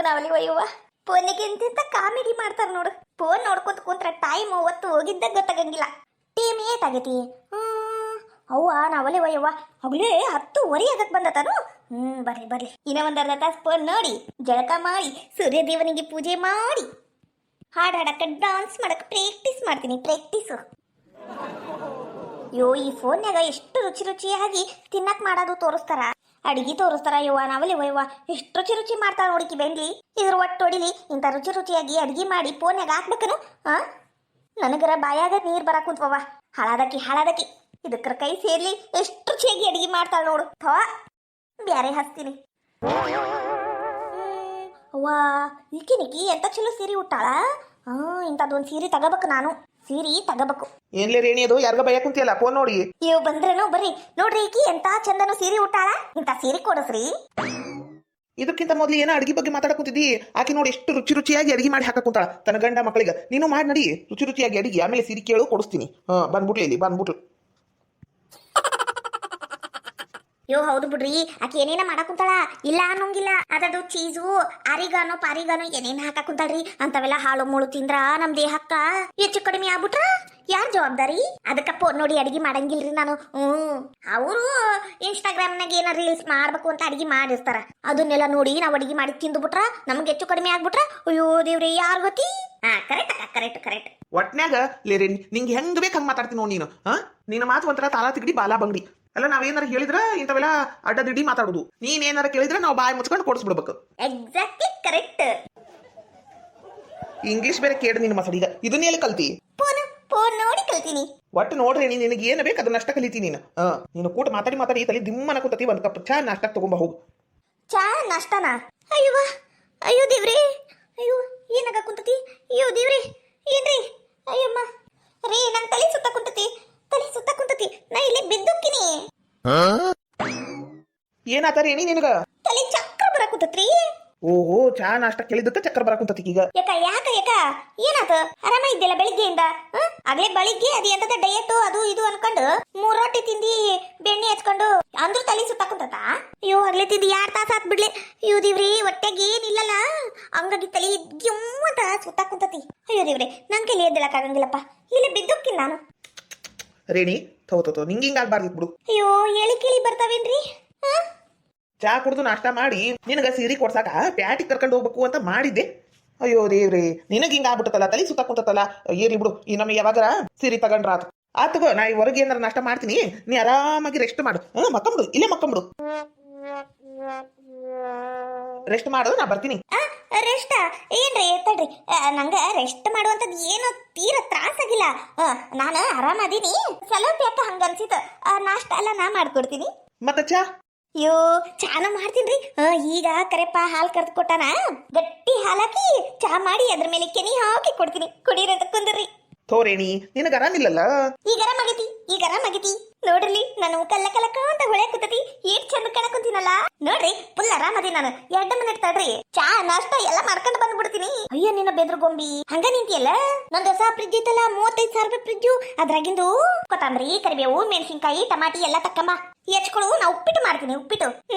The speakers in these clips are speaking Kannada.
ನಾವಲ್ಲಿ ಒಯ್ಯುವ ಫೋನಿಗೆ ಎಂತೆಂತ ಕಾಮಿಡಿ ಮಾಡ್ತಾರ ನೋಡು. ಫೋನ್ ನೋಡ್ಕೊಂತ ಕುಂತ್ರ ಟೈಮ್ ಹೊತ್ತು ಹೋಗಿದ್ದ ಗೊತ್ತಾಗಂಗಿಲ್ಲ. ಟೀಮ್ ಏಟ್ ಆಗೈತಿ. ಅವ್ವ ನಾವಲ್ಲಿ ಒಯ್ಯವ್ವ ಹಗಲೇ 10:30 ಆಗಕ್ ಬಂದತಾನು. ಬರ್ಲಿ ಬರ್ಲಿ, ಇನ್ನ ಒಂದ್ ಅರ್ಧ ತಾಸು ಫೋನ್ ನೋಡಿ ಜಳಕ ಮಾಡಿ ಸೂರ್ಯ ದೇವನಿಗೆ ಪೂಜೆ ಮಾಡಿ ಹಾಡು ಹಾಡಕ್ಕ ಡಾನ್ಸ್ ಮಾಡಕ್ ಪ್ರಾಕ್ಟೀಸ್ ಮಾಡ್ತೀನಿ. ಪ್ರಾಕ್ಟೀಸು ಯೋ ಈ ಫೋನ್ಯಾಗ ಎಷ್ಟು ರುಚಿ ರುಚಿಯಾಗಿ ತಿನ್ನಕ್ ಮಾಡೋದು ತೋರಿಸ್ತಾರ, ಅಡಿಗೆ ತೋರಿಸ್ತಾರ. ಯವ್ವ ನಾವಲ್ಲಿ ಒಯ್ಯವ್ವ ಎಷ್ಟು ರುಚಿ ರುಚಿ ಮಾಡ್ತಾರ ನೋಡಿಕಿ ಬೆಂಡ್ಲಿ. ಇದ್ರ ಒಟ್ಟು ಹೊಡಿಲಿ ಇಂಥ ರುಚಿ ರುಚಿಯಾಗಿ ಅಡಿಗೆ ಮಾಡಿ ಫೋನ್ಯಾಗ ಹಾಕ್ಬೇಕನು. ನನಗರ ಬಾಯಾಗ ನೀರ್ ಬರಾಕ್ ಕುಂತ್ವವ. ಹಾಳಾದಕಿ ಇದಕ್ಕರ ಕೈ ಸೇರ್ಲಿ ಎಷ್ಟು ರುಚಿಯಾಗಿ ಅಡಿಗೆ ಮಾಡ್ತಾಳ ನೋಡು. ಥವಾ ಬ್ಯಾರೆ ಹಚ್ತೀನಿ. ಅವ್ವ ಈಕಿನಿಕಿ ಎಂತ ಚಲೋ ಸೀರೆ ಉಟ್ಟಾಳ. ಇಂಥದ್ದೊಂದು ಸೀರೆ ತಗೋಬೇಕು, ನಾನು ಸೀರೆ ತಗೋಬೇಕು. ಏನ್ಲೇ ರೇಣಿ ಅದು ಯಾರ್ಗ ಭಯ ಕುಂತಿಯಲ್ಲ ಫೋನ್ ನೋಡಿ. ಇವ್ ಬಂದ್ರೇನು ಬರ್ರಿ ನೋಡ್ರಿ, ಈಕಿ ಎಂತ ಚಂದನು ಸೀರೆ ಉಟ್ಟಾಳ. ಇಂಥ ಸೀರೆ ಕೊಡಸ್ರಿ. ಇದಕ್ಕಿಂತ ಮೊದ್ಲು ಏನೋ ಅಡಿಗೆ ಬಗ್ಗೆ ಮಾತಾಡಕುಂತಿದ್ದಿ. ಆಕಿ ನೋಡಿ ಎಷ್ಟು ರುಚಿ ರುಚಿಯಾಗಿ ಅಡಿಗೆ ಮಾಡಿ ಹಾಕ ಕುಂತಾಳ ತನ್ನ ಗಂಡ ಮಕ್ಕಳಿಗೆ. ನೀನು ಮಾಡಿ ನಡಿ ರುಚಿ ರುಚಿಯಾಗಿ ಅಡಿಗೆ, ಆಮೇಲೆ ಸೀರೆ ಕೇಳು ಕೊಡಿಸ್ತೀನಿ. ಬಂದ್ಬಿಟ್ಲಿ ಇಲ್ಲಿ ಬಂದ್ಬಿಟ್ಲು. ಯೋ ಹೌದು ಬಿಡ್ರಿ, ಆಕೆ ಏನೇನ ಮಾಡಕ್ ಕುಂತಾಳ. ಇಲ್ಲ ಅನ್ನೋಂಗಿಲ್ಲ, ಅದದು ಚೀಸು ಅರಿಗಾನೋ ಪಾರಿಗಾನೋ ಏನೇನ್ ಹಾಕಕ್ ಕುಂತಾಳ್ರಿ. ಅಂತವೆಲ್ಲ ಹಾಳು ಮುಳು ತಿಂದ್ರ ನಮ್ ದೇಹಕ್ಕ ಹೆಚ್ಚು ಕಡಿಮೆ ಆಗ್ಬಿಟ್ರ ಯಾರ್ ಜವಾಬ್ದಾರಿ? ಅದಕ್ಕ ಫೋನ್ ನೋಡಿ ಅಡಿಗೆ ಮಾಡಂಗಿಲ್ರಿ ನಾನು. ಅವರು ಇನ್ಸ್ಟಾಗ್ರಾಮ್ನಾಗ ಏನ ರೀಲ್ಸ್ ಮಾಡ್ಬೇಕು ಅಂತ ಅಡಿಗೆ ಮಾಡಿರ್ತಾರ. ಅದನ್ನೆಲ್ಲ ನೋಡಿ ನಾವ್ ಅಡಿಗೆ ಮಾಡಿ ತಿಂದು ಬಿಟ್ರ ನಮ್ಗೆ ಹೆಚ್ಚು ಕಡಿಮೆ ಆಗ್ಬಿಟ್ರ ಅಯ್ಯೋ ದೇವ್ರಿ ಯಾರ್ ಗೊತ್ತಿ. ಕರೆಕ್ಟ್ ಒಟ್ನ್ಯಾಗ ಲೇರಿ ನಿಂಗೆ ಹೆಂಗ್ ಬೇಕು ಹಂಗ ಮಾತಾಡ್ತೀನಿ ನೋಡಿ ನೀನು. ನಿನ್ನ ಮಾತು ಒಂಥರ ತಾಳ ತಿಗಡಿ ಬಾಲ ಬಂಗಡಿ. ಅಲ್ಲ ನಾವೇನಾರ ಹೇಳಿದ್ರ ಇಂಥವೆಲ್ಲ ಅಡ್ಡದಿಡ್ಡಿ ಮಾತಾಡುದು. ನೀನೇನಾರ ಕೇಳಿದ್ರೆ ನಾವು ಬಾಯಿ ಮುಚ್ಕೊಂಡು ಕೊಡಿಸ್ಬಿಡ್ಬೇಕು. Exactly correct. ಇಂಗ್ಲಿಷ್ ಬೇರೆ ಕೇಳಿ ನಿನ್ನ ಮಸಡಿಗ. ಇದನ್ನ ಎಲ್ಲಿ ಕಲ್ತಿ? ಫೋನ್ ನೋಡಿ ಕಲ್ತೀನಿ. ಒಟ್ಟು ನೋಡ್ರಿ ನಿನಗೆ ಏನು ಬೇಕು ಅದನ್ನಷ್ಟ ಕಲಿತಿ ನೀನು. ನೀನು ಕೂಟ ಮಾತಾಡಿ ತಲೆ ದಿಮ್ಮನ ಕೂತತಿ. ಒಂದ್ ಕಪ್ ಚಾ ನಾಷ್ಟ ತಗೊಂಬ ಹೋಗು. ಚಾ ನಾಷ್ಟನಾ? ಅಯ್ಯೋ ದೇವ್ರಿ, ಅಯ್ಯೋ ಏನಾಗ ಕುಂತತಿ. ಅಯ್ಯೋ ದೇವ್ರಿ ಏನ್ರಿ? ಅಯ್ಯಮ್ಮ ರೀ ನನ್ ತಲೆ ಸುತ್ತ ಕುಂತತಿ. ನಾ ಇಲ್ಲಿ ಬಿದ್ದೋಕ್ಕಿನಿ. ಏನಾತ ರೇಣಿ ನಿನಗ? ತಲೆ ಚಕ್ರ ಬರಾಕುಂತತ್ರಿ. ಓಹೋ ಚಾ ನಾಷ್ಟ ಕೇಳಿದಕ್ಕ ಚಕ್ರ ಬರಾಕುಂತತಿ ಈಗ. ಯಾಕ ಏನಾತ? ಆರಾಮ ಇದ್ದೆಲ್ಲ ಬೆಳಿಗ್ಗೆಯಿಂದ? ಅದೇ ಬೆಳಿಗ್ಗೆ ಅದು ಎಂತದ ಡಯಟ್ ಅದು ಇದು ಅನ್ಕೊಂಡು 3 ರೊಟ್ಟಿ ತಿಂದಿ ಬೆಣ್ಣೆ ಹಚ್ಕೊಂಡು ಅಂದ್ರೂ ತಲೆ ಸುತ್ತ ಕುಂತತ. ಅಯ್ಯೋ ಆಗ್ಲೇ ತಿಂದಿ 2 ತಾಸ ಆತ್ ಬಿಡ್ಲಿ. ಅಯ್ಯೋ ದೇವ್ರಿ ಹೊಟ್ಟೆಗೆ ಏನಿಲ್ಲಲ್ಲ, ಹಂಗಾಗಿ ತಲೆ ಅಂತ ಸುತ್ತ ಕುಂತತಿ. ಅಯ್ಯೋ ದೇವ್ರಿ ನನ್ ಕೈಲಿ ಎದ್ದೇಳಕ್ ಆಗಂಗಿಲ್ಲಪ್ಪ, ಇಲ್ಲಿ ಬಿದ್ದೋಕ್ಕಿನ್ ನಾನು. ರೇಣಿ ತೋ ನಿಂಗೆ ಹಿಂಗ ಆಗ್ಬಾರ್ದಿತ್ ಬಿಡು. ಅಯ್ಯೋ ಹೇಳಿ ಕೇಳಿ ಬರ್ತಾವೇನ್ರಿ? ಚಾ ಕುಡ್ದು ನಾಷ್ಟ ಮಾಡಿ ನಿನಗ ಸೀರೆ ಕೊಡ್ಸಾಕ ಪ್ಯಾಟಿಗೆ ಕರ್ಕೊಂಡು ಹೋಗ್ಬೇಕು ಅಂತ ಮಾಡಿದ್ದೆ. ಅಯ್ಯೋ ದೇವ್ರಿ ನಿನಗ ಹಿಂಗ ಆಗ್ಬಿಟ್ಟತಲ್ಲ, ತಲೆ ಸುತ್ತ ಕುಂತತಲ್ಲ. ಏರಿ ಬಿಡು, ಈ ನಮಗೆ ಯಾವಾಗಾರ ಸೀರೆ ತಗೊಂಡ್ರ ಆತಗೋ. ನಾ ಈ ಹೊರಗೆ ಏನಾರ ನಾಷ್ಟ ಮಾಡ್ತೀನಿ, ನೀ ಆರಾಮಾಗಿ ರೆಸ್ಟ್ ಮಾಡು. ಮಕ್ಕಂಬಿಡು, ಇಲ್ಲೇ ಮಕ್ಕಂಬಿಡು. ರೆಸ್ಟ್ ಮಾಡು, ನಾ ಬರ್ತೀನಿ. ರೆಸ್ಟ್ ಏನ್ರಿ? ತಡ್ರಿ, ನಂಗ ರೆಸ್ಟ್ ಮಾಡುವಂತದ್ ಏನು ತೀರ ತ್ರಾಸಾಗಿಲ್ಲ. ನಾನು ಆರಾಮದೀನಿ. ಸ್ವಲ್ಪ ಯಾಕ ಹಂಗ ಅನ್ಸಿತ. ನಾಷ್ಟ ಎಲ್ಲ ನಾ ಮಾಡ್ಕೊಡ್ತೀನಿ. ಮತ್ತ ಚಾ? ಅಯ್ಯೋ ಚಾನು ಮಾಡ್ತೀನ್ರಿ. ಈಗ ಕರೆಪ್ಪ ಹಾಲು ಕರ್ದು ಕೊಟ್ಟಾನ, ಗಟ್ಟಿ ಹಾಲಾಕಿ ಚಾ ಮಾಡಿ ಅದ್ರ ಮೇಲೆ ಕೆನಿ ಹಾಕಿ ಕೊಡ್ತೀನಿ. ಕುಡೀರಂತ ಕುಂದ್ರಿ. ಥೋರೇಣಿ ನಿನಗ ಆರಾಮಿಲ್ಲಲ್ಲ? ಈಗ ಆರಾಮಾಗೈತಿ ನೋಡ್ರಿ. ನಾನು ಕಲ್ಲ ಅಂತ ಹೊಳೆ ಕೂತತಿ. ಏಟ್ ಚಂದ ಕಾಣಕುಂತೀನಲ್ಲ ನೋಡ್ರಿ. ಫುಲ್ ಆರಾಮದಿ ನಾನು. 2 ಮಿನಿಟ್ ತಡ್ರಿ, ಚಾ ನಾಷ್ಟ ಎಲ್ಲ ಮಾಡ್ಕೊಂಡು ಬಂದ್ಬಿಡ್ತೀನಿ. ಅಯ್ಯೋ ನಿನ್ನ ಬೆದ್ರ ಗೊಂಬಿ ಹಂಗ ನಿಂತಿಯಲ್ಲ. ನಂದು ಹೊಸ ಫ್ರಿಜ್ ಐತಲ್ಲ, 35,000 ರೂಪಾಯಿ ಫ್ರಿಜ್ಜು. ಅದ್ರಾಗಿಂದು ಕೊತ್ತಂಬರಿ ಕರಿಬೇವು ಮೆಣಸಿನ್ಕಾಯಿ ಟಮಾಟಿ ಎಲ್ಲ ತಕ್ಕಮ್ಮ ಹೆಚ್ಕೊಳು. ನಾ ಉಪ್ಪಿಟ್ಟು ಮಾಡ್ತೀನಿ. ಉಪ್ಪಿಟ್ಟು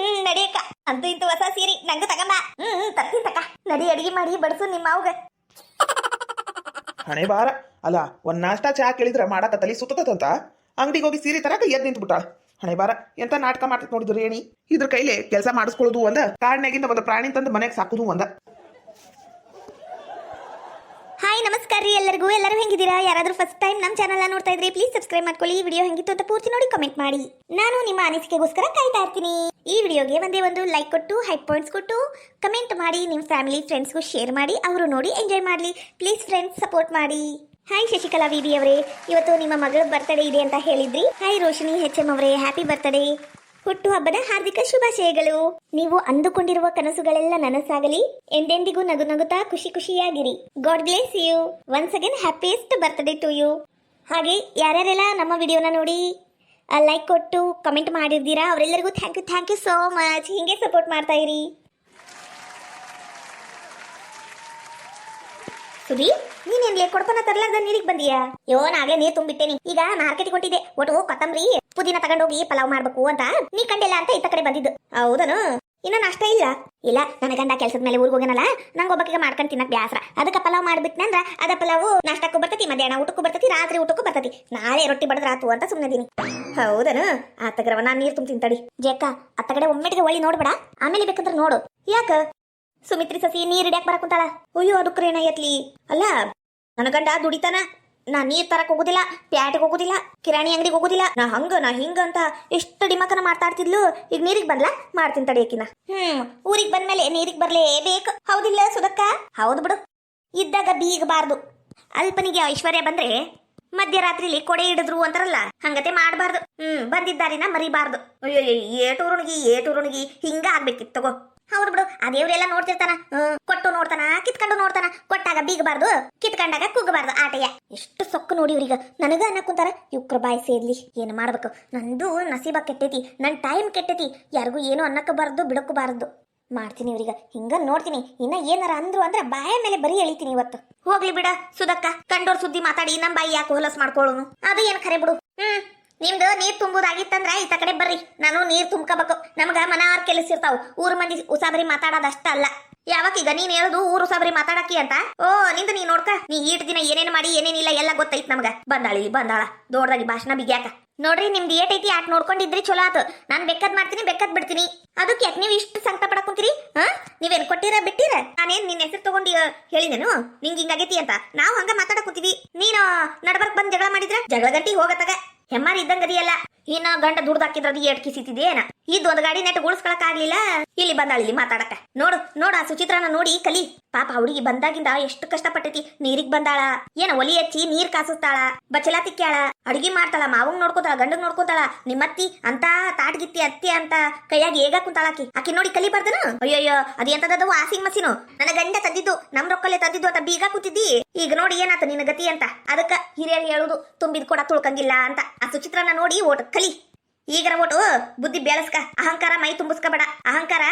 ನಡಿಯಕ್ಕ. ಅಂತೂ ಇಂತೂ ಹೊಸ ಸೀರೆ ನಂಗೂ ತಗಮ್ಮ. ತರ್ತೀನಿ ತಕ್ಕ. ನಡಿ ಅಡಿಗೆ ಮಾಡಿ ಬಡಿಸು ನಿಮ್ಮ ಅವ್ಗ. ಹಣೆ ಬಾರ ಅಲ್ಲ, ಒಂದ್ ನಾಷ್ಟ ಚಾ ಕೇಳಿದ್ರ ಮಾಡಾಕ ತಲೆ ಸುತ್ತದಂತ ಅಂಗಡಿಗೆ ಹೋಗಿ ಸೀರೆ ತರಕ ಎದ್ ನಿಂತು ಬಿಟ್ಟಾಳ. ಹಣೆ ಬಾರ ಎಂತ ನಾಟಕ ಮಾಡ್ತೈತಿ ನೋಡಿದ್ರು ರೇಣಿ. ಇದ್ರ ಕೈಲೆ ಕೆಲಸ ಮಾಡಿಸ್ಕೊಳ್ಳೋದು ಒಂದ, ಕಾಡಿನಾಗಿಂದ ಒಂದು ಪ್ರಾಣಿ ತಂದು ಮನೆಗೆ ಸಾಕುದು ಒಂದ. ಹಾಯ್ ನಮಸ್ಕಾರ ರೀ ಎಲ್ಲರಿಗೂ. ಎಲ್ಲರೂ ಹೆಂಗಿದ್ದೀರಾ? ಯಾರಾದ್ರೂ ಫಸ್ಟ್ ಟೈಮ್ ನಮ್ಮ ಚಾನಲ್ ನೋಡ್ತಾ ಇದ್ರೆ ಪ್ಲೀಸ್ ಸಬ್ಸ್ಕ್ರೈಬ್ ಮಾಡ್ಕೊಳ್ಳಿ. ಈ ವಿಡಿಯೋ ಹೆಂಗಿತ್ತು ಅಂತ ಪೂರ್ತಿ ನೋಡಿ ಕಮೆಂಟ್ ಮಾಡಿ. ನಾನು ನಿಮ್ಮ ಅನಿಸಿಕೆಗೋಸ್ಕರ ಕಾಯ್ತಾ ಇರ್ತೀನಿ. ಈ ವಿಡಿಯೋಗೆ ಒಂದೇ ಒಂದು ಲೈಕ್ ಕೊಟ್ಟು ಹೈಪ್ ಪಾಯಿಂಟ್ಸ್ ಕೊಟ್ಟು ಕಮೆಂಟ್ ಮಾಡಿ. ನಿಮ್ಮ ಫ್ಯಾಮಿಲಿ ಫ್ರೆಂಡ್ಸ್ಗೂ ಶೇರ್ ಮಾಡಿ, ಅವರು ನೋಡಿ ಎಂಜಾಯ್ ಮಾಡಲಿ. ಪ್ಲೀಸ್ ಫ್ರೆಂಡ್ಸ್ ಸಪೋರ್ಟ್ ಮಾಡಿ. ಹಾಯ್ ಶಶಿಕಲಾ ವಿಬಿ ಅವರೇ, ಇವತ್ತು ನಿಮ್ಮ ಮಗಳ ಬರ್ತ್ಡೇ ಇದೆ ಅಂತ ಹೇಳಿದ್ರಿ. ಹಾಯ್ ರೋಶಿನಿ HM ಅವರೇ, ಹ್ಯಾಪಿ ಬರ್ತ್ಡೇ. ಹುಟ್ಟು ಹಬ್ಬದ ಹಾರ್ದಿಕ ಶುಭಾಶಯಗಳು. ನೀವು ಅಂದುಕೊಂಡಿರುವ ಕನಸುಗಳೆಲ್ಲ ನನಸಾಗಲಿ. ಎಂದೆಂದಿಗೂ ನಗು ನಗುತ್ತಾ ಖುಷಿ ಖುಷಿಯಾಗಿರಿ. God bless you. Once again happiest birthday to you. ಹಾಗೆ ಯಾರ್ಯಾರೆಲ್ಲ ನಮ್ಮ ವಿಡಿಯೋನ ನೋಡಿ ಲೈಕ್ ಕೊಟ್ಟು ಕಮೆಂಟ್ ಮಾಡಿರ್ತೀರಾ ಅವರೆಲ್ಲರಿಗೂ ಥ್ಯಾಂಕ್ ಯು ಸೋ ಮಚ್. ಹಿಂಗೆ ಸಪೋರ್ಟ್ ಮಾಡ್ತಾ ಇರಿ. ಸುದಿ ನೀನೇನ್ಲೇ ಕೊಡ್ಪನ ತರ್ಲಾರ್ದ ನೀರಿಗೆ ಬಂದಿಯಾ? ನಾಗೇ ನೀರ್ ತುಂಬಿಟ್ಟೇನಿ. ಈಗ ಮಾರ್ಕೆಟ್ಗೆ ಹೊಂಟಿದ್ದೆ. ಒಟ್ಟು ಕೊತ್ತಂಬರಿ ಪುದೀನ ತಗೊಂಡೋಗಿ ಪಲಾವ್ ಮಾಡ್ಬೇಕು ಅಂತ. ನೀ ಕಂಡಿಲ್ಲ ಅಂತ ಇತ್ತ ಕಡೆ ಬಂದಿದ್ದು. ಹೌದನು? ಇನ್ನ ನಾಷ್ಟ ಇಲ್ಲ ನನ್ನ ಗಂಡ ಕೆಲ್ಸದ ಮೇಲೆ ಊರಿಗೆ ಹೋಗ್ಯಾನಲ್ಲ ನಂಗೆ ಒಬ್ಬಕಿಗೆ ಮಾಡ್ಕೊಂಡು ತಿನ್ನಕ್ ಬ್ಯಾಸ್ರ ಅದಕ್ಕೆ ಪಲಾವ್ ಮಾಡ್ಬಿಟ್ನಂದ್ರ ಅದ ಪಲಾವು ನಾಷ್ಟಕ್ಕೂ ಬರ್ತತಿ ಮಧ್ಯಾಹ್ನ ಊಟಕ್ಕೂ ಬರ್ತತಿ ರಾತ್ರಿ ಊಟಕ್ಕೂ ಬರ್ತತಿ ನಾಳೆ ರೊಟ್ಟಿ ಬಡದ್ರ ಆತು ಅಂತ ಸುಮ್ಮನೆದೀನಿ ಹೌದನ ಆತಗ್ರವ ನಾನ್ ನೀರ್ ತುಂಬ್ತೀನಿ ತಡಿ ಜೇಕ ಅತ್ತ ಕಡೆ ಒಮ್ಮೆಟಿಗೆ ಒಳ್ಳಿ ನೋಡ್ಬೇಡ ಆಮೇಲೆ ಬೇಕಂದ್ರೆ ನೋಡು ಯಾಕ ಸುಮಿತ್ರಿ ಸಸಿ ನೀರ್ ಹಿಡಿಯಾಕ ಬರಕ್ ಕುಂತಾಳ ಅಯ್ಯೋ ಅದಕ್ರ ಏನಾಗೈತ್ಲಿ ಅಲ್ಲ ನನ್ನ ಗಂಡ ದುಡಿತಾನ ನಾ ನೀರ್ ತರಕ್ ಹೋಗುದಿಲ್ಲ ಪ್ಯಾಟಿಗೆ ಹೋಗುದಿಲ್ಲ ಕಿರಾಣಿ ಅಂಗಡಿಗೆ ಹೋಗುದಿಲ್ಲ ನಾ ಹಿಂಗ ಅಂತ ಎಷ್ಟು ಡಿಮಕನ ಮಾತಾಡ್ತಿದ್ಲು ಈಗ ನೀರಿಗೆ ಬಂದ್ಲಾ ಮಾಡ್ತೀನಿ ತಡಿಯಕಿನ ಊರಿಗೆ ಬಂದ್ಮೇಲೆ ನೀರಿಗೆ ಬರ್ಲೇಬೇಕು ಹೌದಿಲ್ಲ ಸುಧಕ್ಕ ಹೌದು ಬಿಡು ಇದ್ದಾಗ ಬೀಗಬಾರ್ದು ಅಲ್ಪನಿಗೆ ಐಶ್ವರ್ಯ ಬಂದ್ರೆ ಮಧ್ಯರಾತ್ರಿಲಿ ಕೊಡೆ ಹಿಡಿದ್ರು ಅಂತಾರಲ್ಲ ಹಂಗತೆ ಮಾಡಬಾರ್ದು ಬಂದಿದ್ದಾರಿನ ಮರಿಬಾರ್ದು ಅಯ್ಯೋ ಏಟೂರುಣಿಗಿ ಹಿಂಗ ಆಗ್ಬೇಕಿತ್ತು ತಗೋ ಹೌದು ಬಿಡು ಆ ದೇವ್ರೆಲ್ಲ ನೋಡ್ತಿರ್ತಾನ ಕೊಟ್ಟು ನೋಡ್ತಾನ ಕಿತ್ಕೊಂಡು ನೋಡ್ತಾನ ಕೊಟ್ಟಾಗ ಬೀಗಬಾರ್ದು ಕಿತ್ಕೊಂಡಾಗ ಕುಗ್ಗಬಾರ್ದು ಆಟಯ್ಯ ಎಷ್ಟು ಸೊಕ್ಕು ನೋಡಿ ಇವ್ರೀಗ ನನಗ ಅನ್ನಕ್ಕುಂತಾರ ಯುಕ್ರ ಬಾಯಿ ಸೇರ್ಲಿ ಏನು ಮಾಡ್ಬೇಕು ನಂದು ನಸೀಬ ಕೆಟ್ಟೈತಿ ನನ್ ಟೈಮ್ ಕೆಟ್ಟೈತಿ ಯಾರಿಗೂ ಏನು ಅನ್ನಕ್ಕ ಬಾರದು ಬಿಡಕ್ಕೂ ಬಾರದು ಮಾಡ್ತೀನಿ ಇವ್ರೀಗ ಹಿಂಗ ನೋಡ್ತೀನಿ ಇನ್ನ ಏನಾರ ಅಂದ್ರು ಅಂದ್ರೆ ಬಾಯ ಮೇಲೆ ಬರೀ ಎಳಿತೀನಿ ಇವತ್ತು ಹೋಗ್ಲಿ ಬಿಡ ಸುಧಕ್ಕ ಕಂಡೋರ್ ಸುದ್ದಿ ಮಾತಾಡಿ ನಮ್ ಬಾಯಿ ಯಾಕೆ ಹೊಲಸ್ ಮಾಡ್ಕೊಳ್ಳೋನು ಅದು ಏನ್ ಖರೆ ಬಿಡು ನಿಮ್ದು ನೀರ್ ತುಂಬುದಾಗಿತ್ತಂದ್ರ ಈತ ಕಡೆ ಬರ್ರಿ ನಾನು ನೀರ್ ತುಂಬ್ಕೋಬೇಕು ನಮ್ಗ ಮನಾರ್ ಕೆಲಸ ಇರ್ತಾವ ಊರ್ ಮಂದಿ ಉಸಾಬರಿ ಮಾತಾಡೋದಷ್ಟ ಅಲ್ಲ ಯಾವಾಗ ಈಗ ನೀನ್ ಹೇಳುದು ಊರು ಉಸಾಬರಿ ಮಾತಾಡಕಿ ಅಂತ ನಿಂದ ನೀ ನೋಡ್ಕ ನೀ ಈಟ್ ದಿನ ಏನೇನ್ ಮಾಡಿ ಏನೇನಿಲ್ಲ ಎಲ್ಲ ಗೊತ್ತೈತ್ ನಮ್ಗ ಬಂದಾಳ ದೊಡ್ಡದಾಗಿ ಭಾಷಣ ಬಿಗ್ಯಾಕ ನೋಡ್ರಿ ನಿಮ್ದು ಏಟೈತಿ ಆಟ್ ನೋಡ್ಕೊಂಡಿದ್ರಿ ಚಲೋ ಆತು ನಾನ್ ಬೆಕ್ಕದ್ ಮಾಡ್ತೀನಿ ಬೆಕ್ಕದ್ ಬಿಡ್ತೀನಿ ಅದಕ್ಕೆ ಯಾಕೆ ನೀವು ಇಷ್ಟು ಸಂಕಟ ಪಡಕೊಂತೀರಿ ನೀವೇನ್ ಕೊಟ್ಟಿರ ಬಿಟ್ಟಿರ ನಾನೇನ್ ನಿನ್ ಹೆಸರು ತಗೊಂಡು ಹೇಳಿದೇನು ನಿಂಗ್ ಹಿಂಗಾಗೈತಿ ಅಂತ ನಾವು ಹಂಗ ಮಾತಾಡಕುಂತೀವಿ ನೀನು ನಡ್ಬರ್ಕ್ ಬಂದ್ ಜಗಳ ಮಾಡಿದ್ರ ಜಗಳ ಗಂಟಿ ಹೋಗತ್ತಾಗ ಹೆಮ್ಮಾರಿ ಇದ್ದಂಗದಿಯಲ್ಲ ಇನ್ನ ಗಂಡ ದುಡ್ದಾಕಿದ್ರದು ಏಟ್ ಕಿಸಿತಿದೇನ ಇದ್ ಒಂದ್ ಗಾಡಿ ನೆಟ್ ಉಳಿಸ್ಕೊಳಕ್ ಆಗ್ಲಿಲ್ಲ ಇಲ್ಲಿ ಬಂದಾಳ ಇಲ್ಲಿ ಮಾತಾಡಕ ನೋಡು ಆ ಸುಚಿತ್ರನ ನೋಡಿ ಕಲಿ ಪಾಪ ಹುಡುಗಿ ಬಂದಾಗಿಂದ ಎಷ್ಟು ಕಷ್ಟಪಟ್ಟೈತಿ ನೀರಿಗ್ ಬಂದಾಳ ಏನ ಒಲಿ ಹಚ್ಚಿ ನೀರ್ ಕಾಸಿಸ್ತಾಳ ಬಚ್ಚಲ ತಿಕ್ಕ್ಯಾಳ ಅಡಿಗೆ ಮಾಡ್ತಾಳ ಮಾವಂಗ್ ನೋಡ್ಕೋತಾಳ ಗಂಡಗ್ ನೋಡ್ಕೋತಾಳ ನಿಮ್ಮತ್ತಿ ಅಂತ ತಾಟ್ಗಿತ್ತಿ ಅತ್ತಿ ಅಂತ ಕೈಯಾಗಿ ಹೇಗ ಕುಂತಾಳಾಕಿ ಆಕಿ ನೋಡಿ ಕಲಿಬಾರ್ದನು ಅಯ್ಯಯ್ಯೋ ಅದೇಂತದದು ವಾಷಿಂಗ್ ಮಷೀನು ನನ್ನ ಗಂಡ ತಂದಿದ್ದು ನಮ್ ರೊಕ್ಕಲ್ಲೇ ತಂದಿದ್ದು ಅಂತ ಬೀಗ ಕೂತಿದ್ದಿ ಈಗ ನೋಡಿ ಏನಾತ ನಿನ್ನ ಗತಿ ಅಂತ ಅದಕ್ಕ ಹಿರಿಯರು ಹೇಳುದು ತುಂಬಿದ್ ಕೂಡ ತುಳ್ಕಂಗಿಲ್ಲ ಅಂತ ಆ ಸುಚಿತ್ರನ ನೋಡಿ ಓಟ್ ಕಲಿ ಈಗರ ಓಟು ಬುದ್ಧಿ ಬೆಳಸ್ಕ ಅಹಂಕಾರ ಮೈ ತುಂಬಿಸ್ಕಬೇಡ ಅಹಂಕಾರ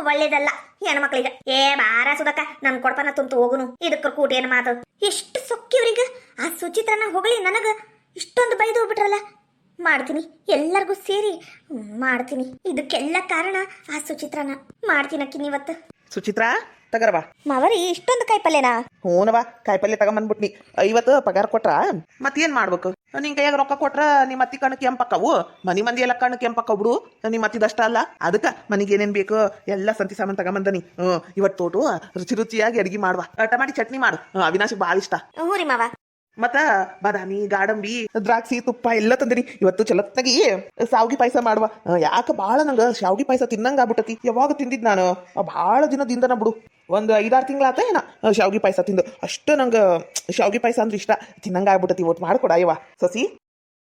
ಒಳ್ಳೇದಲ್ಲ ಹೆಣ್ಮಕ್ಳಿಗೆ ಬಾರ ಸುಧಕ್ಕ ನನ್ ಕೊಡಪನ ತುಂತು ಹೋಗುನು ಇದಕ್ಕ ಕೂಟ ಏನ್ ಮಾತು ಎಷ್ಟು ಸೊಕ್ಕಿವ್ರೀಗ ಆ ಸುಚಿತ್ರನ ಹೊಗಳಿ ನನಗ ಇಷ್ಟೊಂದು ಬೈದು ಹೋಗ್ಬಿಟ್ರಲ್ಲ ಮಾಡ್ತೀನಿ ಎಲ್ಲರಿಗೂ ಸೇರಿ ಮಾಡ್ತೀನಿ ಇದಕ್ಕೆಲ್ಲ ಕಾರಣ ಆ ಸುಚಿತ್ರನ ಮಾಡ್ತೀನಕ್ಕಿನಿ ಇವತ್ತು ಸುಚಿತ್ರಾ ತಗರವಾ ಮಾವರಿ ಇಷ್ಟೊಂದು ಕಾಯಿಪಲ್ಯನಾ ಹೂನವಾ ಕಾಯಿಪಲ್ಲೆ ತಗೊಂಬಂದ್ಬಿಟ್ನಿ 50 ಪಗಾರ ಕೊಟ್ರ ಮತ್ತೇನ್ ಮಾಡ್ಬೇಕು ನಿನ್ ಕೈಯಾಗ ರೊಕ್ಕ ಕೊಟ್ರ ನಿಮ್ಮ ಅತ್ತಿ ಕಣ್ಣು ಕೆಂಪಕ್ಕವು ಮಂದಿ ಎಲ್ಲ ಕಣ್ಣು ಕೆಂಪಕ್ಕವ್ ಬಿಡು ನಿಮ್ಮ ಅತ್ತಿದಷ್ಟ ಅಲ್ಲ ಅದಕ್ಕ ಮನಿಗೆ ಏನೇನ್ ಬೇಕು ಎಲ್ಲ ಸಂತಿ ಸಾಮಾನ್ ತಗೊಂಬಂದನಿ ಇವತ್ತು ತೋಟು ರುಚಿಯಾಗಿ ಅಡಿಗೆ ಮಾಡುವ ಟಮಾಟಿ ಚಟ್ನಿ ಮಾಡು ಅವಿನಾಶಿಗೆ ಭಾಳ ಇಷ್ಟ ಹ್ಞೂ ರೀ ಮಾವ ಮತ್ತ ಬಾದಾಮಿ ಗಾಡಂಬಿ ದ್ರಾಕ್ಷಿ ತುಪ್ಪ ಎಲ್ಲ ತಂದಿರಿ ಇವತ್ತು ಚಲತ್ನಾಗಿ ಶಾವ್ಗಿ ಪಾಯಸ ಮಾಡುವ ಯಾಕ ಬಾಳ ನಂಗ ಶಾವ್ಗಿ ಪಾಯಸ ತಿನ್ನಂಗ ಆಗ್ಬಿಟ್ಟತಿ ಯಾವಾಗ ತಿಂದಿದ್ ನಾನು ಭಾಳ ದಿನದಿಂದನ ಬಿಡು ಒಂದು 5-6 ತಿಂಗಳಾತ ಏನ ಶಾವ್ಗಿ ಪಾಯಸ ತಿಂದು ಅಷ್ಟು ನಂಗ ಶಾವ್ಗಿ ಪಾಯಸ ಅಂದ್ರೆ ಇಷ್ಟ ತಿನ್ನಂಗ ಆಗ್ಬಿಟ್ಟತಿ ಇವತ್ತು ಮಾಡ್ಕೊಡ ಅಯ್ಯವ ಸಸಿ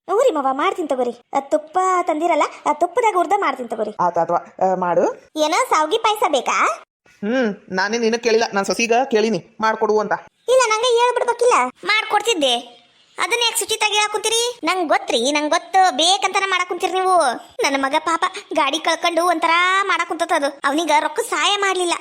ಊರಿ ಮಾವ ಮಾಡ್ತೀನಿ ತಗೋರಿ ತುಪ್ಪ ತಂದಿರಲ್ಲ ಆ ತುಪ್ಪದಾಗ ಹುರ್ದ ಮಾಡ್ತೀನಿ ತಗೋರಿ ಆತ ಮಾಡು ಏನೋ ಶಾವ್ಗಿ ಪಾಯಸ ಬೇಕಾ ನಾನೇ ನಿನ್ನ ಕೇಳಿಲ್ಲ ನಾನು ಸಸಿಗ ಕೇಳಿನಿ ಮಾಡ್ಕೊಡು ಅಂತ ಇಲ್ಲ ನಂಗೆ ಹೇಳ್ಬಿಡ್ಬೇಕಿಲ್ಲ ಮಾಡ್ಕೊಡ್ತಿದ್ದೆ ಅದನ್ನ ಯಾಕೆ ಸುಚಿತಾಗಿ ಹಾಕುಂತೀರಿ ನಂಗೆ ಗೊತ್ತ್ರಿ ನಂಗೆ ಗೊತ್ತು ಬೇಕಂತಾನೆ ಮಾಡಾಕುಂತೀರಿ ನೀವು ನನ್ನ ಮಗ ಪಾಪ ಗಾಡಿ ಕಳ್ಕೊಂಡು ಒಂಥರ ಮಾಡಾಕುಂತದ ಅದು ಅವನಿಗ ರೊಕ್ಕ ಸಹಾಯ ಮಾಡ್ಲಿಲ್ಲ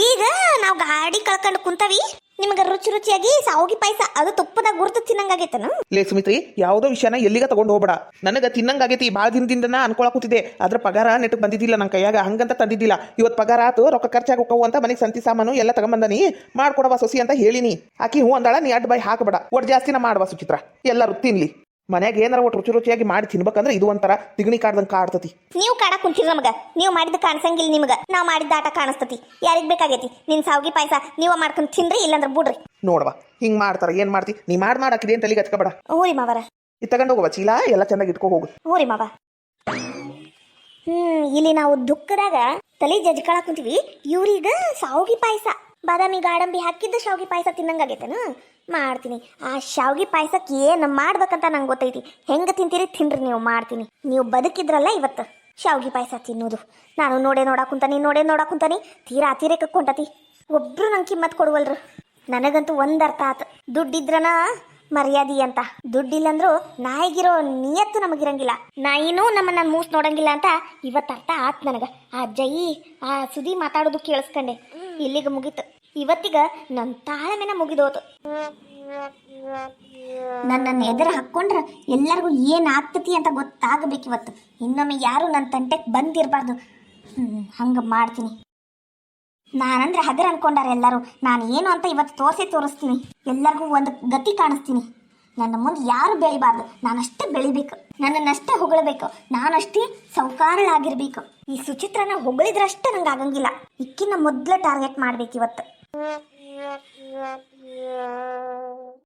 ಈಗ ನಾವು ಗಾಡಿ ಕಳ್ಕೊಂಡು ಕುಂತವಿ ನಿಮಗೆ ರುಚಿಯಾಗಿ ಶಾವ್ಗಿ ಪಾಯಸ ಅದು ತುಪ್ಪದಾಗ ಗುರ್ತು ತಿನ್ನಂಗಾಗೈತನು ಲೇ ಸುಮಿತ್ರಿ ಯಾವುದೋ ವಿಷಯನ ಎಲ್ಲಿಗ ತಗೊಂಡು ಹೋಗ್ಬೇಡ ನನಗ ತಿನ್ನಂಗಾಗೈತಿ ಭಾಳ ದಿನದಿಂದ ಅನ್ಕೊಳಕುತ್ತಿದ್ದೆ ಅದ್ರ ಪಗಾರ ನೆಟ್ಟಗೆ ಬಂದಿದ್ದಿಲ್ಲ ನನ್ನ ಕೈಯಾಗ ಹಂಗಂತ ತಂದಿದ್ದಿಲ್ಲ ಇವತ್ತು ಪಗಾರ ಆತು ರೊಕ್ಕ ಖರ್ಚಾಗಿ ಹೋಗವು ಅಂತ ಮನೆಗೆ ಸಂತಿ ಸಾಮಾನು ಎಲ್ಲ ತಗೊಂಬಂದನಿ ಮಾಡ್ಕೊಡವ ಸೊಸಿ ಅಂತ ಹೇಳಿನಿ ಆಕಿ ಹೂ ಅಂದಾಳ ನೀ ಅಡ್ಡ ಬಾಯಿ ಹಾಕಬೇಡ ಒಟ್ಟು ಜಾಸ್ತಿನ ಮಾಡುವ ಸುಚಿತ್ರ ಎಲ್ಲರೂ ತಿನ್ಲಿ ಮನ್ಯಾಗ ಏನಾರ ಒಟ್ಟು ರುಚಿಯಾಗಿ ಮಾಡಿ ತಿನ್ಬೇಕಂದ್ರೆ ಇದು ಒಂಥರ ತಿಗಣಿ ಕಾಡ್ದಂಗೆ ಕಾಡ್ತತಿ ನೀವು ಕಾಡಕ್ ಕುಂತೀರಿ ನಮಗ ನೀವು ಮಾಡಿದ ಕಾಣಿಸಂಗಿಲ್ಲ ನಿಮ್ಗ ನಾವು ಮಾಡಿದ ಆಟ ಕಾಣಿಸ್ತತಿ ಯಾರಿಗ್ ಬೇಕಾಗೈತಿ ನಿನ್ ಶಾವ್ಗಿ ಪಾಯಸ ನೀವ ಮಾಡ್ಕೊಂಡ್ ತಿನ್ರಿ ಇಲ್ಲಂದ್ರ ಬಿಡ್ರಿ ನೋಡವಾ ಹಿಂಗ್ ಮಾಡ್ತಾರ ಏನ್ ಮಾಡ್ತಿ ನೀ ಮಾಡಾಕಿದೆ ಅಂತ ತಲೆಗೆ ಹಚ್ಕೋಬೇಡ ಹ್ಞೂ ರೀ ಮಾವರ ಇದು ತಗೊಂಡು ಹೋಗುವ ಚೀಲ ಎಲ್ಲ ಚೆನ್ನಾಗಿ ಇಟ್ಕೋ ಹೋಗು ಹ್ಞೂ ರೀ ಮಾವ ಇಲ್ಲಿ ನಾವು ದುಃಖದಾಗ ತಲೆ ಜಜ್ಕೊಳಕ್ ಕುಂತೀವಿ ಇವ್ರೀಗ ಶಾವ್ಗಿ ಪಾಯಸ ಬಾದಾಮಿ ಗಾಡಂಬಿ ಹಾಕಿದ್ದ ಶಾವ್ಗಿ ಪಾಯಸ ತಿನ್ನಂಗಾಗೈತೇನು ಮಾಡ್ತೀನಿ ಆ ಶಾವ್ಗಿ ಪಾಯಸಕ್ಕೆ ಏನು ಮಾಡ್ಬೇಕಂತ ನಂಗೆ ಗೊತ್ತೈತಿ ಹೆಂಗೆ ತಿಂತೀರಿ ತಿನ್ರಿ ನೀವು ಮಾಡ್ತೀನಿ ನೀವು ಬದುಕಿದ್ರಲ್ಲ ಇವತ್ತು ಶಾವ್ಗಿ ಪಾಯಸ ತಿನ್ನೋದು ನಾನು ನೋಡೇ ನೋಡಾಕುಂತಾನಿ ತೀರಾ ಕೊಂಟತಿ ಒಬ್ರು ನಂಗೆ ಕಿಮ್ಮತ್ ಕೊಡುವಲ್ರು ನನಗಂತೂ ಒಂದು ಅರ್ಥ ಆತು ದುಡ್ಡಿದ್ರನ ಮರ್ಯಾದಿ ಅಂತ ದುಡ್ಡಿಲ್ಲಂದ್ರು ನಾಯಿಗಿರೋ ನಿಯತ್ತು ನಮಗಿರಂಗಿಲ್ಲ ನಾಯಿನೂ ನಮ್ಮನ್ನ ಮೂಸ್ ನೋಡಂಗಿಲ್ಲ ಅಂತ ಇವತ್ತು ಅರ್ಥ ಆತ್ ನನಗ ಆ ಜೈ ಆ ಸುದಿ ಮಾತಾಡೋದು ಕೇಳಿಸ್ಕೊಂಡೆ ಇಲ್ಲಿಗೆ ಮುಗೀತು ಇವತ್ತಿಗ ನನ್ನ ತಾಳ್ಮೆನ ಮುಗಿದೋತು ನನ್ನ ಎದುರು ಹಾಕ್ಕೊಂಡ್ರ ಎಲ್ಲರಿಗೂ ಏನಾಗ್ತತಿ ಅಂತ ಗೊತ್ತಾಗಬೇಕಿವತ್ತು ಇನ್ನೊಮ್ಮೆ ಯಾರು ನನ್ನ ತಂಟೆಗೆ ಬಂದಿರಬಾರ್ದು ಹಂಗೆ ಮಾಡ್ತೀನಿ. ನಾನಂದ್ರೆ ಹಗರ್ ಅನ್ಕೊಂಡಾರ ಎಲ್ಲರೂ. ನಾನು ಏನು ಅಂತ ಇವತ್ತು ತೋರಿಸ್ತೀನಿ. ಎಲ್ಲರಿಗೂ ಒಂದು ಗತಿ ಕಾಣಿಸ್ತೀನಿ. ನನ್ನ ಮುಂದೆ ಯಾರು ಬೆಳಿಬಾರ್ದು, ನಾನಷ್ಟೇ ಬೆಳಿಬೇಕು, ನನ್ನನ್ನಷ್ಟೇ ಹೊಗಳಬೇಕು, ನಾನಷ್ಟೇ ಸೌಕಾರಳಾಗಿರ್ಬೇಕು. ಈ ಸುಚಿತ್ರನ ಹೊಗಳಿದ್ರಷ್ಟೇ ನಂಗೆ ಆಗಂಗಿಲ್ಲ. ಇಕ್ಕಿನ ಮೊದಲೇ ಟಾರ್ಗೆಟ್ ಮಾಡ್ಬೇಕು ಇವತ್ತು.